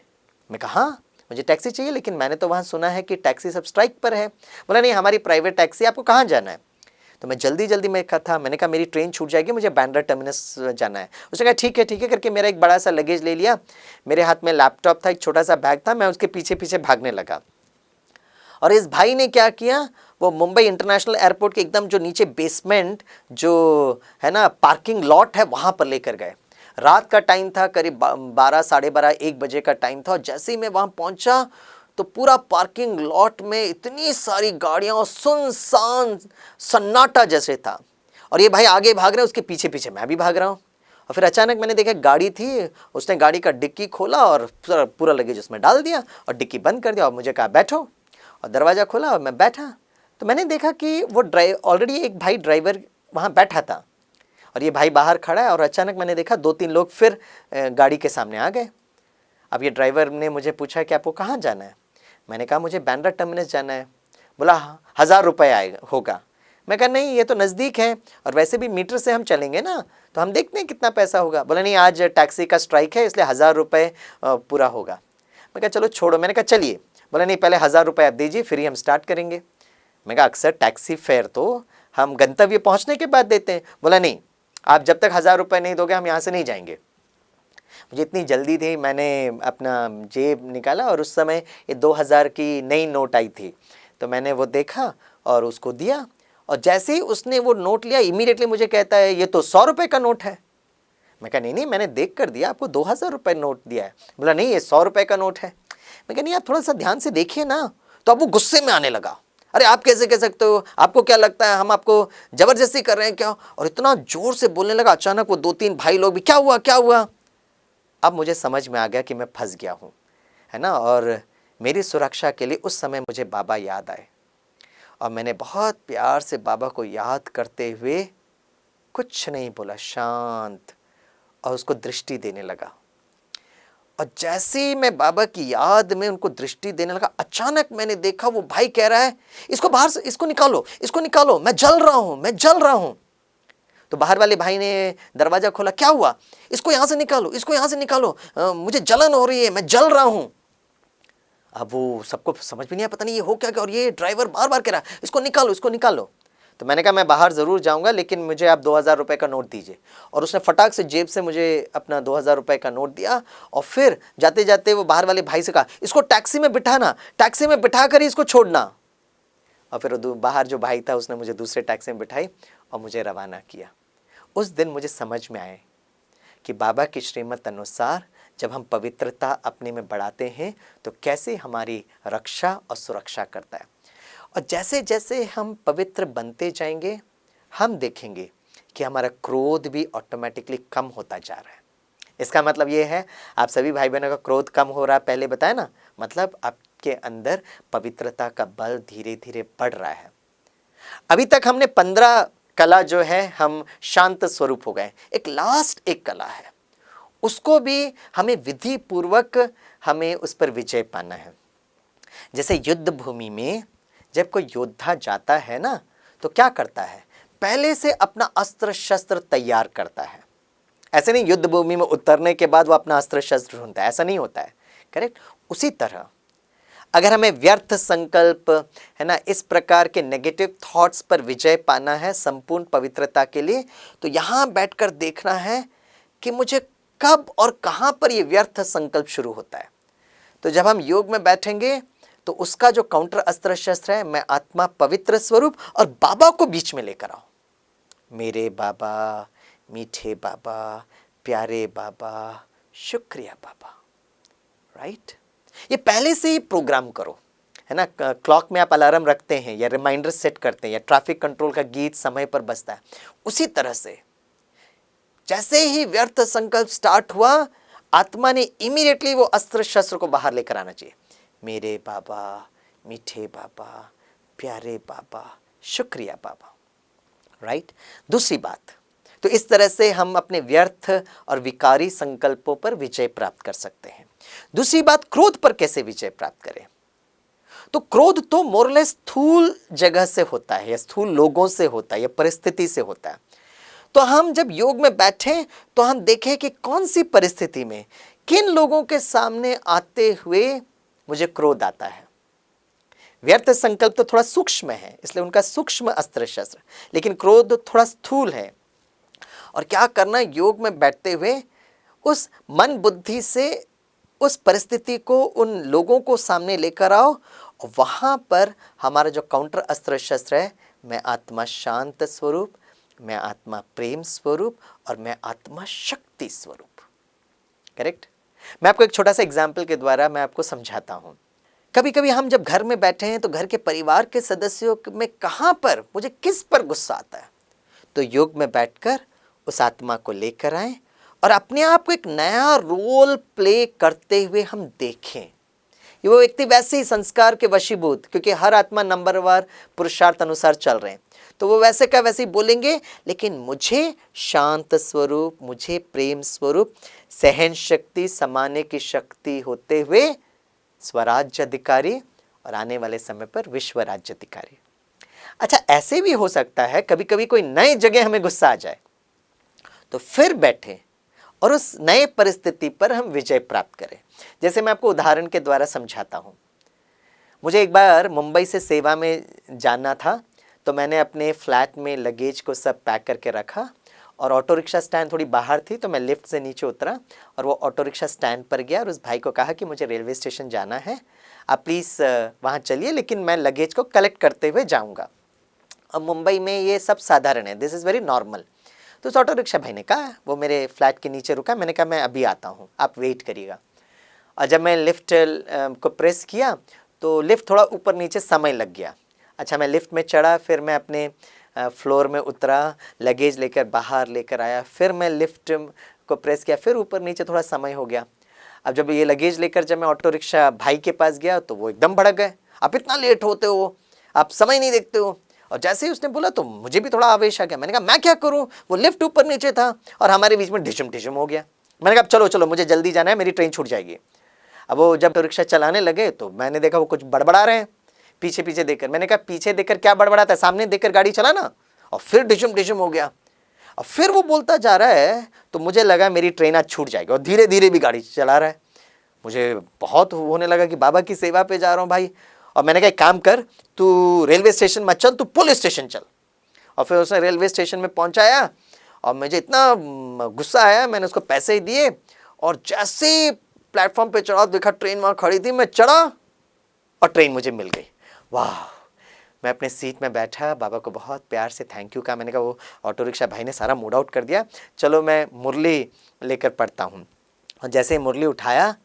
मैं कहा हाँ मुझे टैक्सी चाहिए, लेकिन मैंने तो वहाँ सुना है कि टैक्सी सब स्ट्राइक पर है। बोला नहीं हमारी प्राइवेट टैक्सी, आपको कहाँ जाना है? तो मैं जल्दी में मैंने कहा मेरी ट्रेन छूट जाएगी, मुझे बांद्रा टर्मिनस जाना है। उसने कहा ठीक है करके मेरा एक बड़ा सा लगेज ले लिया। मेरे हाथ में लैपटॉप था, एक छोटा सा बैग था, मैं उसके पीछे भागने लगा। और इस भाई ने क्या किया, वो मुंबई इंटरनेशनल एयरपोर्ट के एकदम जो नीचे बेसमेंट जो है ना पार्किंग लॉट है वहाँ पर लेकर गए। रात का टाइम था, करीब 12, साढ़े 12, 1 बजे का टाइम था। और जैसे ही मैं वहाँ पहुँचा तो पूरा पार्किंग लॉट में इतनी सारी गाड़ियाँ और सुनसान सन्नाटा जैसे था। और ये भाई आगे भाग रहे हैं, उसके पीछे मैं भी भाग रहा हूँ। और फिर अचानक मैंने देखा गाड़ी थी, उसने गाड़ी का डिक्की खोला और पूरा लगेज उसमें डाल दिया और डिक्की बंद कर दिया और मुझे कहा बैठो, और दरवाज़ा खोला और मैं बैठा। तो मैंने देखा कि वो ऑलरेडी एक भाई ड्राइवर वहाँ बैठा था और ये भाई बाहर खड़ा है। और अचानक मैंने देखा 2-3 लोग फिर गाड़ी के सामने आ गए। अब ये ड्राइवर ने मुझे पूछा कि आपको कहाँ जाना है? मैंने कहा मुझे बांद्रा टर्मिनस जाना है। बोला 1000 रुपये आएगा होगा। मैं कहा नहीं ये तो नज़दीक है, और वैसे भी मीटर से हम चलेंगे ना तो हम देखते हैं कितना पैसा होगा। बोला नहीं आज टैक्सी का स्ट्राइक है इसलिए 1000 रुपये पूरा होगा। मैं कहा चलो छोड़ो। मैंने कहा चलिए। बोला नहीं पहले 1000 रुपये आप दीजिए फिर ही हम स्टार्ट करेंगे। मैं कहा अक्सर टैक्सी फेयर तो हम गंतव्य पहुँचने के बाद देते हैं। बोला नहीं आप जब तक 1000 रुपये नहीं दोगे हम यहाँ से नहीं जाएंगे। मुझे इतनी जल्दी थी, मैंने अपना जेब निकाला और उस समय ये 2000 की नई नोट आई थी। तो मैंने वो देखा और उसको दिया, और जैसे ही उसने वो नोट लिया इमीडिएटली मुझे कहता है ये तो 100 रुपये का नोट है। मैं कहा नहीं मैंने देख कर दिया, आपको 2000 रुपये नोट दिया है। बोला नहीं ये 100 रुपये का नोट है। मैं कहा नहीं आप थोड़ा सा ध्यान से देखिए ना। तो अब वो गुस्से में आने लगा, अरे आप कैसे कह सकते हो, आपको क्या लगता है हम आपको ज़बरदस्ती कर रहे हैं क्या? और इतना ज़ोर से बोलने लगा। अचानक वो 2-3 भाई लोग भी क्या हुआ। अब मुझे समझ में आ गया कि मैं फंस गया हूँ, है ना। और मेरी सुरक्षा के लिए उस समय मुझे बाबा याद आए और मैंने बहुत प्यार से बाबा को याद करते हुए कुछ नहीं बोला, शांत, और उसको दृष्टि देने लगा। और जैसे ही मैं बाबा की याद में उनको दृष्टि देने लगा, अचानक मैंने देखा वो भाई कह रहा है, इसको बाहर से, इसको निकालो, इसको निकालो, मैं जल रहा हूं, मैं जल रहा हूं। तो बाहर वाले भाई ने दरवाजा खोला, क्या हुआ, इसको यहां से निकालो, इसको यहां से निकालो, मुझे जलन हो रही है, मैं जल रहा हूं। अब वो सबको समझ भी नहीं आया, पता नहीं ये हो क्या, और ये ड्राइवर बार बार कह रहा है, इसको निकालो, इसको निकालो। तो मैंने कहा मैं बाहर ज़रूर जाऊंगा, लेकिन मुझे आप 2000 रुपये का नोट दीजिए। और उसने फटाक से जेब से मुझे अपना 2000 रुपये का नोट दिया। और फिर जाते जाते वो बाहर वाले भाई से कहा, इसको टैक्सी में बिठाना, टैक्सी में बिठा कर ही इसको छोड़ना। और फिर बाहर जो भाई था उसने मुझे दूसरे टैक्सी में बिठाई और मुझे रवाना किया। उस दिन मुझे समझ में आए कि बाबा की श्रीमत अनुसार जब हम पवित्रता अपने में बढ़ाते हैं तो कैसे हमारी रक्षा और सुरक्षा करता है। और जैसे जैसे हम पवित्र बनते जाएंगे, हम देखेंगे कि हमारा क्रोध भी ऑटोमेटिकली कम होता जा रहा है। इसका मतलब ये है, आप सभी भाई बहनों का क्रोध कम हो रहा है, पहले बताया ना, मतलब आपके अंदर पवित्रता का बल धीरे धीरे बढ़ रहा है। अभी तक हमने 15 कला जो है हम शांत स्वरूप हो गए। एक लास्ट एक कला है, उसको भी हमें विधि पूर्वक हमें उस पर विजय पाना है। जैसे युद्ध भूमि में जब कोई योद्धा जाता है ना, तो क्या करता है, पहले से अपना अस्त्र शस्त्र तैयार करता है। ऐसे नहीं युद्ध भूमि में उतरने के बाद वो अपना अस्त्र शस्त्र ढूंढता है, ऐसा नहीं होता है, करेक्ट। उसी तरह अगर हमें व्यर्थ संकल्प, है ना, इस प्रकार के नेगेटिव थॉट्स पर विजय पाना है संपूर्ण पवित्रता के लिए, तो यहाँ बैठकर देखना है कि मुझे कब और कहाँ पर ये व्यर्थ संकल्प शुरू होता है। तो जब हम योग में बैठेंगे तो उसका जो काउंटर अस्त्र शस्त्र है, मैं आत्मा पवित्र स्वरूप और बाबा को बीच में लेकर आओ। मेरे बाबा, मीठे बाबा, प्यारे बाबा, शुक्रिया बाबा, राइट। ये पहले से ही प्रोग्राम करो, है ना। क्लॉक में आप अलार्म रखते हैं या रिमाइंडर सेट करते हैं या ट्रैफिक कंट्रोल का गीत समय पर बजता है, उसी तरह से जैसे ही व्यर्थ संकल्प स्टार्ट हुआ, आत्मा ने इमीडिएटली वो अस्त्र शस्त्र को बाहर लेकर आना चाहिए। मेरे बाबा, मीठे बाबा, प्यारे बाबा, शुक्रिया बाबा, राइट। दूसरी बात, तो इस तरह से हम अपने व्यर्थ और विकारी संकल्पों पर विजय प्राप्त कर सकते हैं। दूसरी बात, क्रोध पर कैसे विजय प्राप्त करें। तो क्रोध तो मोरलेस स्थूल जगह से होता है या स्थूल लोगों से होता है या परिस्थिति से होता है। तो हम जब योग में बैठें तो हम देखें कि कौन सी परिस्थिति में किन लोगों के सामने आते हुए मुझे क्रोध आता है। व्यर्थ संकल्प तो थोड़ा सूक्ष्म है, इसलिए उनका सूक्ष्म अस्त्र शस्त्र, लेकिन क्रोध थोड़ा स्थूल है। और क्या करना, योग में बैठते हुए उस मन बुद्धि से उस परिस्थिति को, उन लोगों को सामने लेकर आओ और वहां पर हमारा जो काउंटर अस्त्र शस्त्र है, मैं आत्मा शांत स्वरूप, मैं आत्मा प्रेम स्वरूप और मैं आत्मा शक्ति स्वरूप, करेक्ट। मैं आपको एक छोटा सा एग्जाम्पल के द्वारा मैं आपको समझाता हूं। कभी कभी हम जब घर में बैठे हैं तो घर के परिवार के सदस्यों में कहां पर, मुझे किस पर गुस्सा आता है, तो योग में बैठकर उस आत्मा को लेकर आए और अपने आप को एक नया रोल प्ले करते हुए हम देखें। वो व्यक्ति वैसे ही संस्कार के वशीभूत, क्योंकि हर आत्मा नंबरवार पुरुषार्थ अनुसार चल रहे हैं, तो वो वैसे का वैसे ही बोलेंगे, लेकिन मुझे शांत स्वरूप, मुझे प्रेम स्वरूप, सहन शक्ति, समाने की शक्ति होते हुए स्वराज्य अधिकारी और आने वाले समय पर विश्व राज्य अधिकारी। अच्छा, ऐसे भी हो सकता है कभी कभी कोई नई जगह हमें गुस्सा आ जाए, तो फिर बैठे और उस नए परिस्थिति पर हम विजय प्राप्त करें। जैसे मैं आपको उदाहरण के द्वारा समझाता हूं। मुझे एक बार मुंबई से सेवा में जाना था, तो मैंने अपने फ्लैट में लगेज को सब पैक करके रखा और ऑटो रिक्शा स्टैंड थोड़ी बाहर थी, तो मैं लिफ्ट से नीचे उतरा और वो ऑटो रिक्शा स्टैंड पर गया और उस भाई को कहा कि मुझे रेलवे स्टेशन जाना है, आप प्लीज़ वहाँ चलिए, लेकिन मैं लगेज को कलेक्ट करते हुए जाऊँगा। अब मुंबई में ये सब साधारण है, दिस इज़ वेरी नॉर्मल। तो उस ऑटो रिक्शा भाई ने कहा, वो मेरे फ्लैट के नीचे रुका, मैंने कहा मैं अभी आता हूँ, आप वेट करिएगा। और जब मैं लिफ्ट को प्रेस किया तो लिफ्ट थोड़ा ऊपर नीचे समय लग गया। अच्छा, मैं लिफ्ट में चढ़ा, फिर मैं अपने फ्लोर में उतरा, लगेज लेकर बाहर लेकर आया, फिर मैं लिफ्ट को प्रेस किया, फिर ऊपर नीचे थोड़ा समय हो गया। अब जब ये लगेज लेकर जब मैं ऑटो रिक्शा भाई के पास गया तो वो एकदम भड़क गए, आप इतना लेट होते हो, आप समय नहीं देखते हो। और जैसे ही उसने बोला तो मुझे भी थोड़ा आवेश आ गया। मैंने कहा मैं क्या करूं, वो लिफ्ट ऊपर नीचे था और हमारे बीच में ढिशुम ढिशुम हो गया। मैंने कहा चलो चलो मुझे जल्दी जाना है, मेरी ट्रेन छूट जाएगी। अब वो जब ऑटो रिक्शा चलाने लगे तो मैंने देखा वो कुछ बड़बड़ा रहे हैं पीछे पीछे देखकर। मैंने कहा पीछे देखकर क्या बड़बड़ाता है, सामने देखकर गाड़ी चला ना। और फिर ढिशुम ढिशुम हो गया और फिर वो बोलता जा रहा है तो मुझे लगा मेरी ट्रेन आज छूट जाएगी। और धीरे धीरे भी गाड़ी चला रहा है। मुझे बहुत होने लगा कि बाबा की सेवा पे जा रहा हूँ भाई। और मैंने कहा एक काम कर, तू रेलवे स्टेशन मत चल, तू पुलिस स्टेशन चल। और फिर उसने रेलवे स्टेशन में पहुंचाया और मुझे इतना गुस्सा आया, मैंने उसको पैसे ही दिए। और जैसे ही प्लेटफॉर्म पे चढ़ा देखा ट्रेन वहाँ खड़ी थी, मैं चढ़ा और ट्रेन मुझे मिल गई। वाह! मैं अपने सीट में बैठा, बाबा को बहुत प्यार से थैंक यू कहा। मैंने कहा वो ऑटो रिक्शा भाई ने सारा मूड आउट कर दिया, चलो मैं मुरली लेकर पढ़ता हूँ। और जैसे ही मुरली उठाया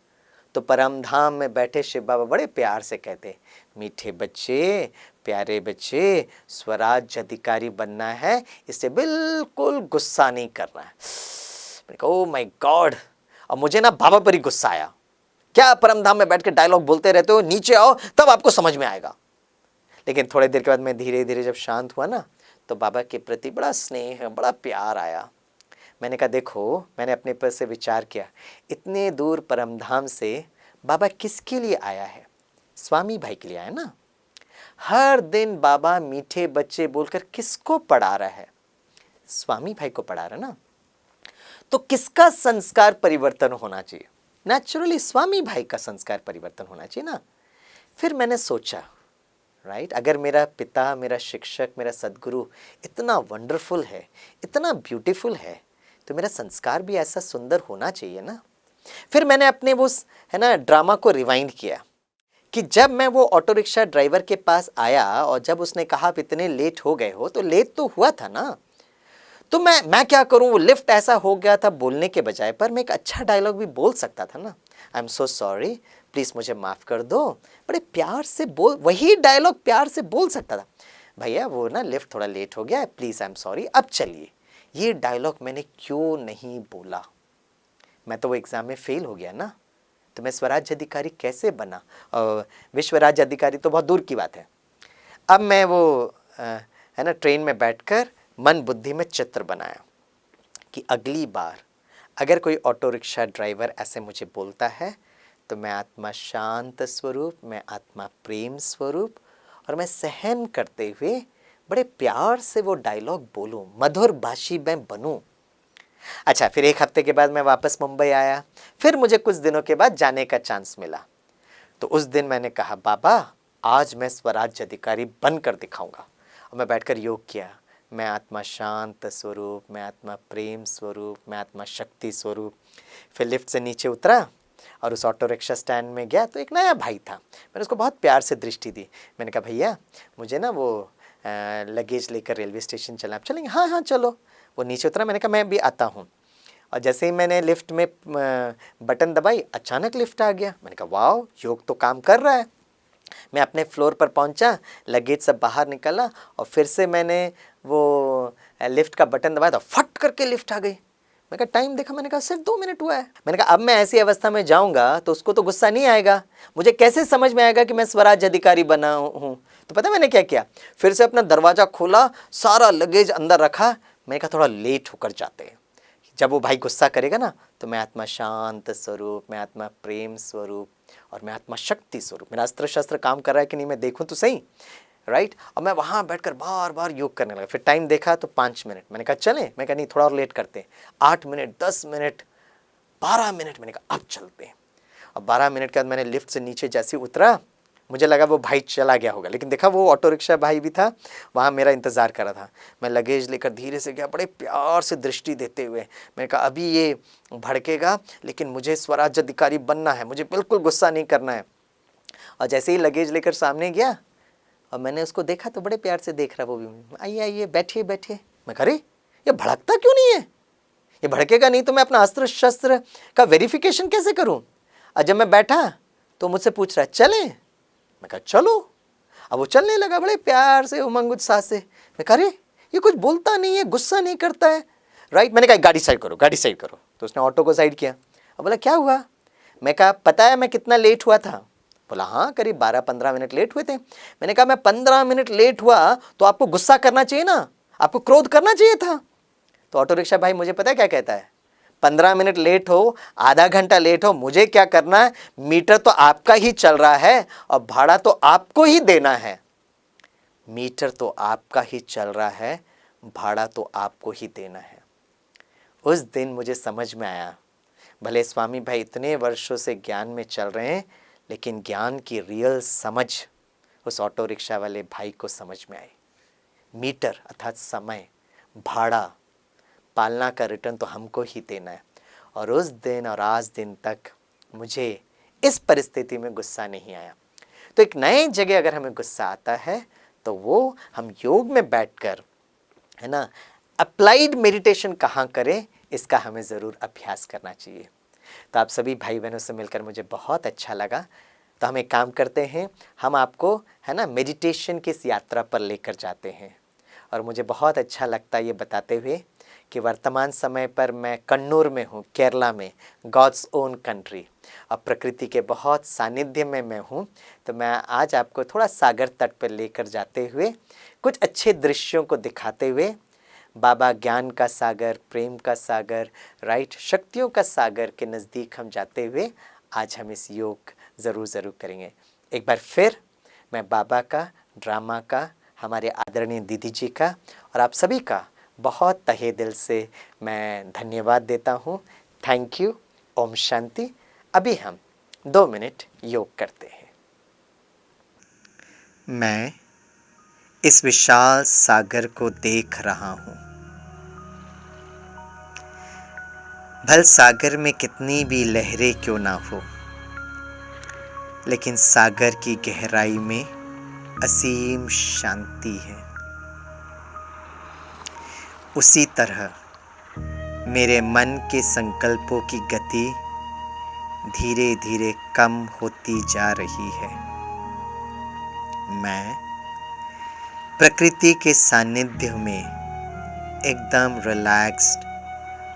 तो परम धाम में बैठे शिव बाबा बड़े प्यार से कहते, मीठे बच्चे, प्यारे बच्चे, स्वराज अधिकारी बनना है, इससे बिल्कुल गुस्सा नहीं करना है। मैंने कहा ओह माय गॉड! और मुझे ना बाबा पर ही गुस्सा आया, क्या परम धाम में बैठ के डायलॉग बोलते रहते हो, नीचे आओ तब आपको समझ में आएगा। लेकिन थोड़ी देर के बाद मैं धीरे धीरे जब शांत हुआ ना तो बाबा के प्रति बड़ा स्नेह, बड़ा प्यार आया। मैंने कहा देखो, मैंने अपने पर से विचार किया, इतने दूर परमधाम से बाबा किसके लिए आया है? स्वामी भाई के लिए आया ना। हर दिन बाबा मीठे बच्चे बोलकर किसको पढ़ा रहा है? स्वामी भाई को पढ़ा रहा ना। तो किसका संस्कार परिवर्तन होना चाहिए? नेचुरली स्वामी भाई का संस्कार परिवर्तन होना चाहिए ना। फिर मैंने सोचा राइट, अगर मेरा पिता, मेरा शिक्षक, मेरा सदगुरु इतना वंडरफुल है, इतना ब्यूटीफुल है, तो मेरा संस्कार भी ऐसा सुंदर होना चाहिए ना। फिर मैंने अपने वो है ना ड्रामा को रिवाइंड किया कि जब मैं वो ऑटो रिक्शा ड्राइवर के पास आया और जब उसने कहा आप इतने लेट हो गए हो, तो लेट तो हुआ था ना। तो मैं क्या करूं, वो लिफ्ट ऐसा हो गया था बोलने के बजाय, पर मैं एक अच्छा डायलॉग भी बोल सकता था ना। I am so sorry, please मुझे माफ़ कर दो। बड़े प्यार से बोल, वही डायलॉग प्यार से बोल सकता था, भैया वो ना लिफ्ट थोड़ा लेट हो गया है, प्लीज़ आई एम सॉरी, अब चलिए। ये डायलॉग मैंने क्यों नहीं बोला? मैं तो वो एग्ज़ाम में फेल हो गया ना, तो मैं स्वराज्य अधिकारी कैसे बना? विश्व राज्य अधिकारी तो बहुत दूर की बात है। अब मैं वो है ना ट्रेन में बैठकर मन बुद्धि में चित्र बनाया कि अगली बार अगर कोई ऑटो रिक्शा ड्राइवर ऐसे मुझे बोलता है तो मैं आत्मा शांत स्वरूप, मैं आत्मा प्रेम स्वरूप, और मैं सहन करते हुए बड़े प्यार से वो डायलॉग बोलूं, मधुर भाषी मैं बनूं। अच्छा, फिर एक हफ्ते के बाद मैं वापस मुंबई आया। फिर मुझे कुछ दिनों के बाद जाने का चांस मिला। तो उस दिन मैंने कहा बाबा आज मैं स्वराज्य अधिकारी बनकर दिखाऊंगा। और मैं बैठकर योग किया, मैं आत्मा शांत स्वरूप, मैं आत्मा प्रेम स्वरूप, मैं आत्मा शक्ति स्वरूप। फिर लिफ्ट से नीचे उतरा और उस ऑटो रिक्शा स्टैंड में गया तो एक नया भाई था। मैंने उसको बहुत प्यार से दृष्टि दी। मैंने कहा भैया मुझे ना वो लगेज लेकर रेलवे स्टेशन चलना, आप चलेंगे? हाँ हाँ चलो। वो नीचे उतरा, मैंने कहा मैं भी आता हूँ। और जैसे ही मैंने लिफ्ट में बटन दबाई, अचानक लिफ्ट आ गया। मैंने कहा वाह, योग तो काम कर रहा है। मैं अपने फ्लोर पर पहुंचा, लगेज सब बाहर निकला और फिर से मैंने वो लिफ्ट का बटन दबाया तो फट करके लिफ्ट आ गई। मैंने कहा टाइम देखा, मैंने कहा सिर्फ 2 मिनट हुआ है। मैंने कहा अब मैं ऐसी अवस्था में जाऊंगा तो उसको तो गुस्सा नहीं आएगा, मुझे कैसे समझ में आएगा कि मैं स्वराज अधिकारी बना हूँ? तो पता मैंने क्या किया, फिर से अपना दरवाज़ा खोला, सारा लगेज अंदर रखा। मैंने कहा थोड़ा लेट होकर जाते हैं, जब वो भाई गुस्सा करेगा ना तो मैं आत्मा शांत स्वरूप, मैं आत्मा प्रेम स्वरूप और मैं आत्मा शक्ति स्वरूप, मेरा अस्त्र शस्त्र काम कर रहा है कि नहीं मैं देखूं तो सही, राइट। और मैं वहाँ बैठकर बार बार योग करने लगा। फिर टाइम देखा तो 5 मिनट। मैंने कहा चलें? मैं कहा नहीं, थोड़ा और लेट करते हैं। 8 मिनट, 10 मिनट, 12 मिनट। मैंने कहा अब चलते हैं। और 12 मिनट के बाद मैंने लिफ्ट से नीचे जैसे उतरा, मुझे लगा वो भाई चला गया होगा, लेकिन देखा वो ऑटो रिक्शा भाई भी था, वहाँ मेरा इंतज़ार कर रहा था। मैं लगेज लेकर धीरे से गया, बड़े प्यार से दृष्टि देते हुए। मैंने कहा अभी ये भड़केगा लेकिन मुझे स्वराज्य अधिकारी बनना है, मुझे बिल्कुल गुस्सा नहीं करना है। और जैसे ही लगेज लेकर सामने गया और मैंने उसको देखा तो बड़े प्यार से देख रहा वो भी, आइए आइए बैठिए बैठिए। मैं कह रही ये भड़कता क्यों नहीं है? ये भड़केगा नहीं तो मैं अपना अस्त्र शस्त्र का वेरिफिकेशन कैसे करूँ? और जब मैं बैठा तो मुझसे पूछ रहा है चलें? मैं कहा चलो। अब वो चलने लगा बड़े प्यार से, उमंग उत्साह से। मैं कह रही ये कुछ बोलता नहीं है, गुस्सा नहीं करता है, राइट। मैंने कहा गाड़ी साइड करो, गाड़ी साइड करो। तो उसने ऑटो को साइड किया और बोला क्या हुआ? मैं कहा पता है मैं कितना लेट हुआ था? बोला हाँ करीब 12-15 मिनट लेट हुए थे। मैंने कहा मैं 15 मिनट लेट हुआ तो आपको गुस्सा करना चाहिए ना, आपको क्रोध करना चाहिए था। तो ऑटो रिक्शा भाई मुझे पता है क्या कहता है, 15 मिनट लेट हो, आधा घंटा लेट हो, मुझे क्या करना है, मीटर तो आपका ही चल रहा है और भाड़ा तो आपको ही देना है। मीटर तो आपका ही चल रहा है, भाड़ा तो आपको ही देना है। उस दिन मुझे समझ में आया, भले स्वामी भाई इतने वर्षों से ज्ञान में चल रहे हैं, लेकिन ज्ञान की रियल समझ उस ऑटो रिक्शा वाले भाई को समझ में आई। मीटर अर्थात समय, भाड़ा, पालना का रिटर्न तो हमको ही देना है। और उस दिन और आज दिन तक मुझे इस परिस्थिति में गुस्सा नहीं आया। तो एक नए जगह अगर हमें गुस्सा आता है तो वो हम योग में बैठकर, है ना, अप्लाइड मेडिटेशन कहाँ करें, इसका हमें ज़रूर अभ्यास करना चाहिए। तो आप सभी भाई बहनों से मिलकर मुझे बहुत अच्छा लगा। तो हम एक काम करते हैं, हम आपको, है ना, मेडिटेशन की इस यात्रा पर लेकर जाते हैं। और मुझे बहुत अच्छा लगता है ये बताते हुए कि वर्तमान समय पर मैं कन्नूर में हूँ, केरला में, गॉड्स ओन कंट्री, और प्रकृति के बहुत सानिध्य में मैं हूँ। तो मैं आज आपको थोड़ा सागर तट पर लेकर जाते हुए, कुछ अच्छे दृश्यों को दिखाते हुए, बाबा ज्ञान का सागर, प्रेम का सागर, राइट, शक्तियों का सागर के नज़दीक हम जाते हुए आज हम इस योग ज़रूर करेंगे। एक बार फिर मैं बाबा का, ड्रामा का, हमारे आदरणीय दीदी जी का और आप सभी का बहुत तहे दिल से मैं धन्यवाद देता हूँ। Thank you. ओम शांति। अभी हम 2 मिनट योग करते हैं। मैं इस विशाल सागर को देख रहा हूँ। भल सागर में कितनी भी लहरें क्यों ना हो, लेकिन सागर की गहराई में असीम शांति है। उसी तरह मेरे मन के संकल्पों की गति धीरे धीरे कम होती जा रही है। मैं प्रकृति के सानिध्य में एकदम रिलैक्स्ड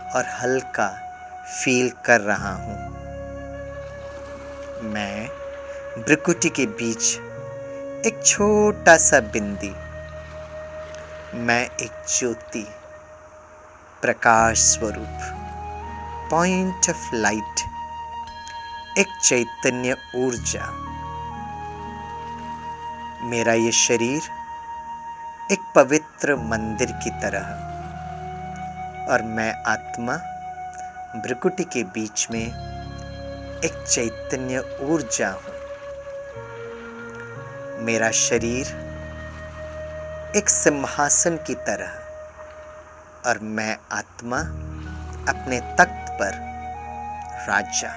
और हल्का फील कर रहा हूँ। मैं भ्रुकुटी के बीच एक छोटा सा बिंदी, मैं एक ज्योति, प्रकाश स्वरूप, पॉइंट ऑफ लाइट, एक चैतन्य ऊर्जा। मेरा ये शरीर एक पवित्र मंदिर की तरह, और मैं आत्मा भ्रुकुटी के बीच में एक चैतन्य ऊर्जा हूँ। मेरा शरीर एक सिंहासन की तरह, और मैं आत्मा अपने तख्त पर राजा,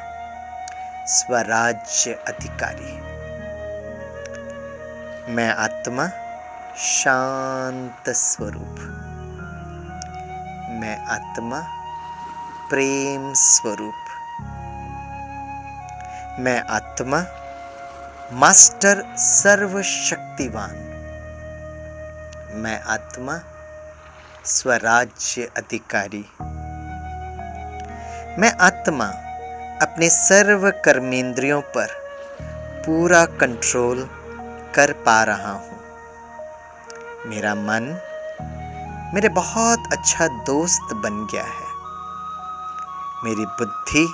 स्वराज्य अधिकारी। मैं आत्मा शांत स्वरूप, मैं आत्मा प्रेम स्वरूप, मैं आत्मा मास्टर सर्वशक्तिवान, मैं आत्मा स्वराज्य अधिकारी। मैं आत्मा अपने सर्व कर्मेंद्रियों पर पूरा कंट्रोल कर पा रहा हूँ। मेरा मन मेरे बहुत अच्छा दोस्त बन गया है। मेरी बुद्धि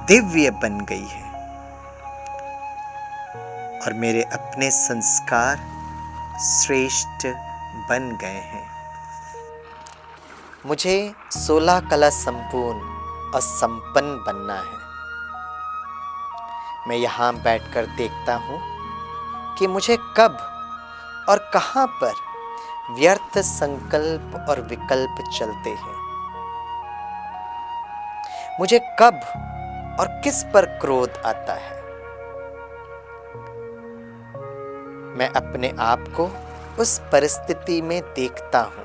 दिव्य बन गई है, और मेरे अपने संस्कार श्रेष्ठ बन गए हैं। मुझे 16 कला संपूर्ण और संपन्न बनना है। मैं यहाँ बैठकर देखता हूँ कि मुझे कब और कहाँ पर व्यर्थ संकल्प और विकल्प चलते हैं। मुझे कब और किस पर क्रोध आता है। मैं अपने आप को उस परिस्थिति में देखता हूँ।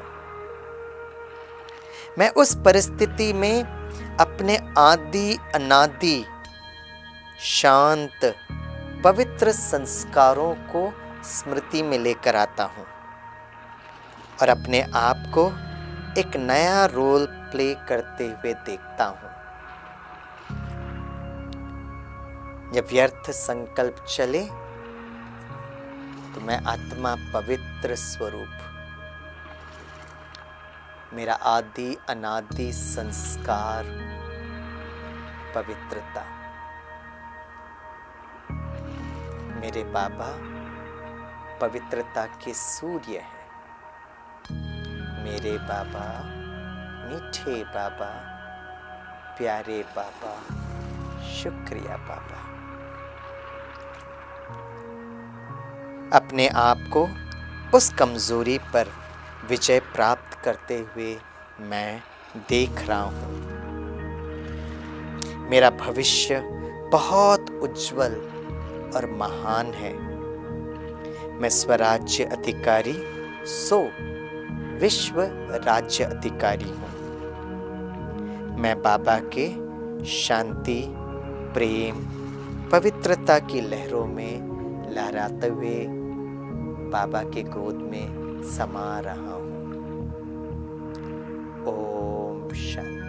मैं उस परिस्थिति में अपने आदि अनादि शांत पवित्र संस्कारों को स्मृति में लेकर आता हूँ, और अपने आप को एक नया रोल प्ले करते हुए देखता हूँ। जब व्यर्थ संकल्प चले तो मैं आत्मा पवित्र स्वरूप, मेरा आदि अनादि संस्कार पवित्रता, मेरे बाबा पवित्रता के सूर्य हैं। मेरे बाबा, मीठे बाबा, प्यारे बाबा, शुक्रिया बाबा। अपने आप को उस कमजोरी पर विजय प्राप्त करते हुए मैं देख रहा हूँ। मेरा भविष्य बहुत उज्जवल और महान है। मैं स्वराज्य अधिकारी सो विश्व राज्य अधिकारी हूँ। मैं बाबा के शांति, प्रेम, पवित्रता की लहरों में लहराते हुए बाबा के गोद में समा रहा हूँ। ओम शांति।